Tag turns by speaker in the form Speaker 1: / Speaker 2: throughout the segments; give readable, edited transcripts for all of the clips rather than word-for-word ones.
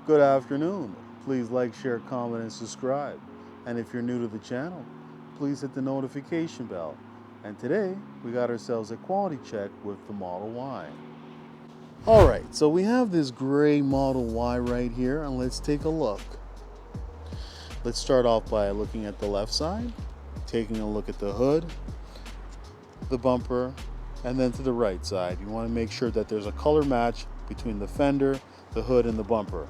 Speaker 1: Good afternoon. Please like, share, comment, and subscribe. And if you're new to the channel, please hit the notification bell. And today, we got ourselves a quality check with the Model Y. Alright, so we have this gray Model Y right here, and let's take a look. Let's start off by looking at the left side, taking a look at the hood, the bumper, and then to the right side. You want to make sure that there's a color match between the fender, the hood, and the bumper.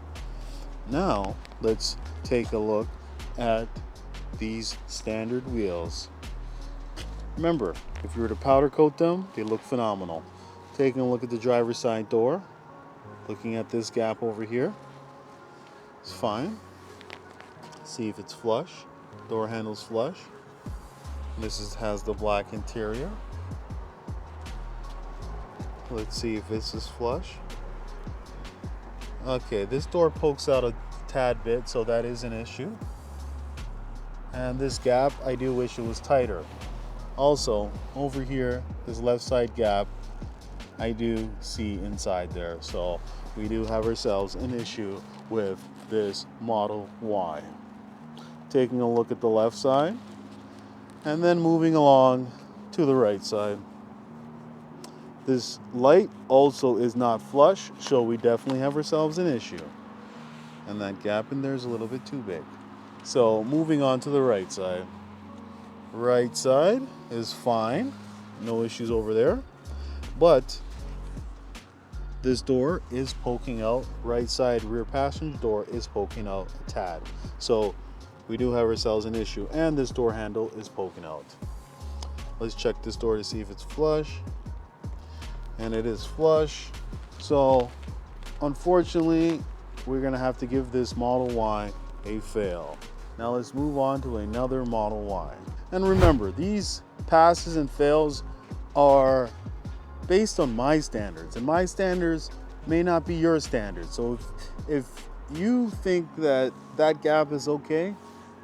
Speaker 1: Now, let's take a look at these standard wheels. Remember, if you were to powder coat them, they look phenomenal. Taking a look at the driver's side door, looking at this gap over here, it's fine. See if it's flush. Door handle's flush. Has the black interior. Let's see if this is flush. Okay, this door pokes out a tad bit, so that is an issue. And this gap, I do wish it was tighter. Also, over here, this left side gap, I do see inside there. So we do have ourselves an issue with this Model Y. Taking a look at the left side, and then moving along to the right side. This light also is not flush, so we definitely have ourselves an issue. And that gap in there is a little bit too big. So moving on to the right side. Right side is fine, no issues over there. But this door is poking out. Right side rear passenger door is poking out a tad. So we do have ourselves an issue, and this door handle is poking out. Let's check this door to see if it's flush. And it is flush. So unfortunately, we're gonna have to give this Model Y a fail. Now let's move on to another Model Y. And remember, these passes and fails are based on my standards, and my standards may not be your standards. So if you think that that gap is okay,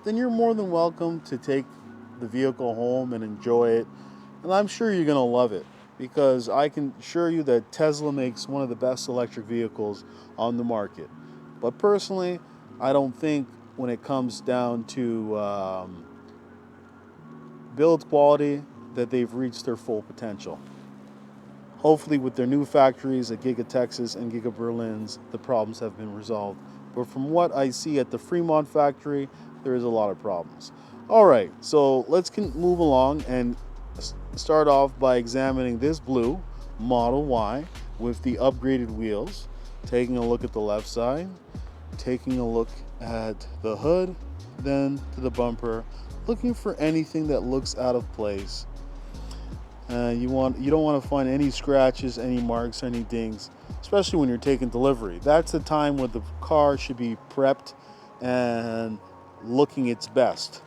Speaker 1: then you're more than welcome to take the vehicle home and enjoy it. And I'm sure you're gonna love it, because I can assure you that Tesla makes one of the best electric vehicles on the market. But personally, I don't think when it comes down to build quality that they've reached their full potential. Hopefully with their new factories at Giga Texas and Giga Berlin's, the problems have been resolved. But from what I see at the Fremont factory, there is a lot of problems. All right, so let's move along and start off by examining this blue Model Y with the upgraded wheels. Taking a look at the left side, taking a look at the hood, then to the bumper, looking for anything that looks out of place. You don't want to find any scratches, any marks, any dings, especially when you're taking delivery. That's the time when the car should be prepped and looking its best.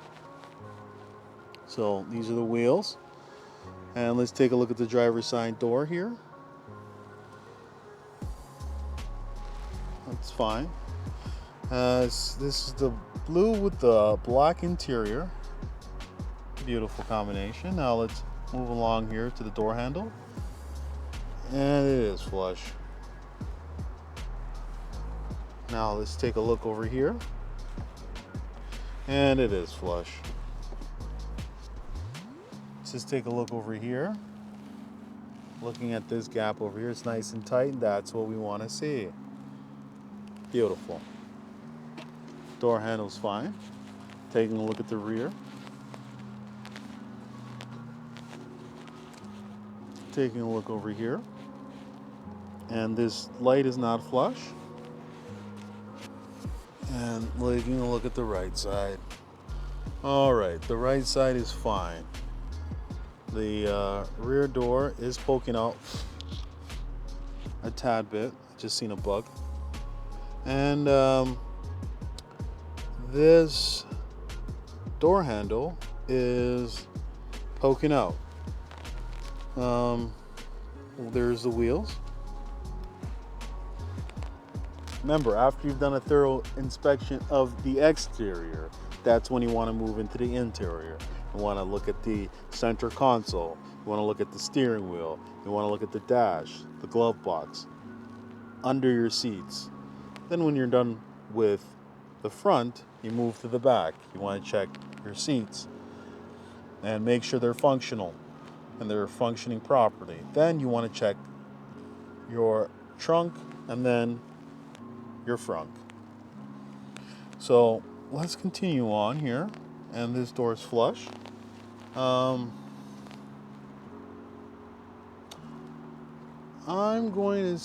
Speaker 1: So these are the wheels. And let's take a look at the driver's side door here. That's fine. This is the blue with the black interior. Beautiful combination. Now let's move along here to the door handle. And it is flush. Now let's take a look over here. And it is flush. Let's just take a look over here. Looking at this gap over here, it's nice and tight, and that's what we want to see. Beautiful. Door handle's fine. Taking a look at the rear. Taking a look over here. And this light is not flush. And taking a look at the right side. All right, the right side is fine. The rear door is poking out a tad bit. Just seen a bug. And this door handle is poking out. There's the wheels. Remember, after you've done a thorough inspection of the exterior, that's when you want to move into the interior. You want to look at the center console. You want to look at the steering wheel. You want to look at the dash, the glove box, under your seats. Then when you're done with the front, you move to the back. You want to check your seats and make sure they're functional and they're functioning properly. Then you want to check your trunk and then your front. So let's continue on here. And this door is flush. I'm going to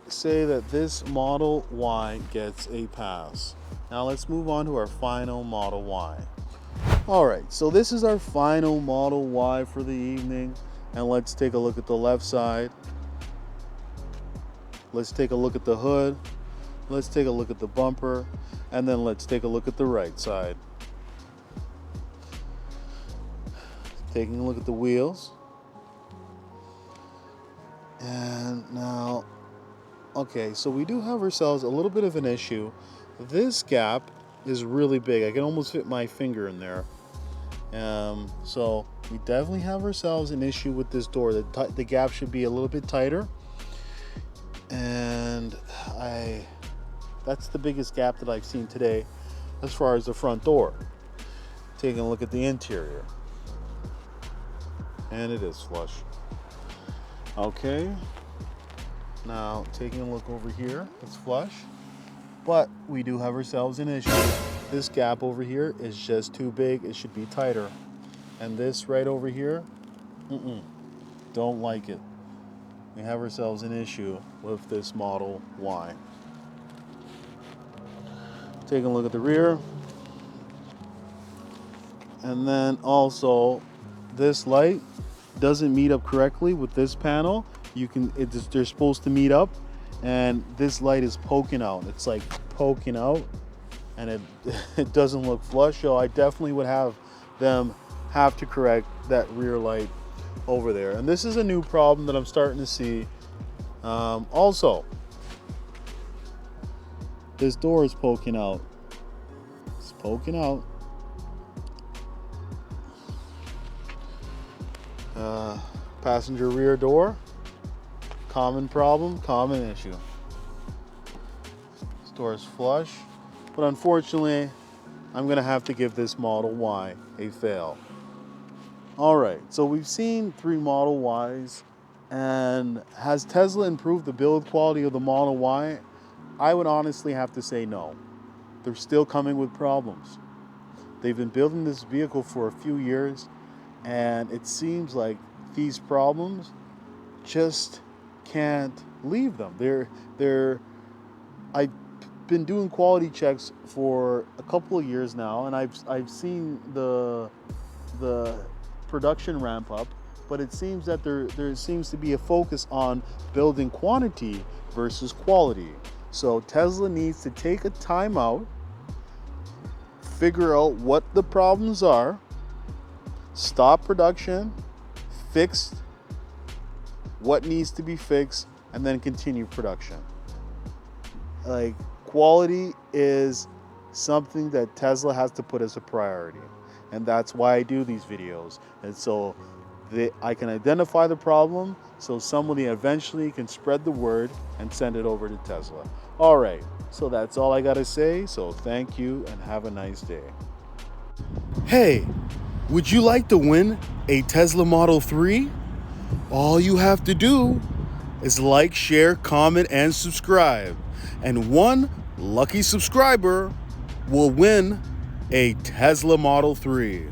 Speaker 1: say that this Model Y gets a pass. Now let's move on to our final Model Y. Alright, so this is our final Model Y for the evening. And let's take a look at the left side. Let's take a look at the hood. Let's take a look at the bumper. And then let's take a look at the right side. Taking a look at the wheels. And now, okay, so we do have ourselves a little bit of an issue. This gap is really big. I can almost fit my finger in there. So we definitely have ourselves an issue with this door. The gap should be a little bit tighter. And that's the biggest gap that I've seen today as far as the front door. Taking a look at the interior. And it is flush. Okay. Now taking a look over here, it's flush. But we do have ourselves an issue. This gap over here is just too big. It should be tighter. And this right over here, don't like it. We have ourselves an issue with this Model Y. Taking a look at the rear. And then also this light doesn't meet up correctly with this panel. They're supposed to meet up, and this light is poking out. It's like poking out, and it doesn't look flush. So I definitely would have them have to correct that rear light over there. And this is a new problem that I'm starting to see. Also, this door is poking out. It's poking out. Passenger rear door, common problem, common issue. This door is flush, but unfortunately, I'm going to have to give this Model Y a fail. Alright, so we've seen 3 Model Ys, and has Tesla improved the build quality of the Model Y? I would honestly have to say no. They're still coming with problems. They've been building this vehicle for a few years, and it seems like these problems just can't leave them. I've been doing quality checks for a couple of years now, and I've seen the production ramp up, but it seems that there seems to be a focus on building quantity versus quality. So Tesla needs to take a time out, figure out what the problems are, stop production, fix what needs to be fixed, and then continue production. Like, quality is something that Tesla has to put as a priority, and that's why I do these videos. And so I can identify the problem, so somebody eventually can spread the word and send it over to Tesla. All right, so that's all I gotta say. So thank you and have a nice day. Hey, would you like to win a Tesla Model 3? All you have to do is like, share, comment, and subscribe. And one lucky subscriber will win a Tesla Model 3.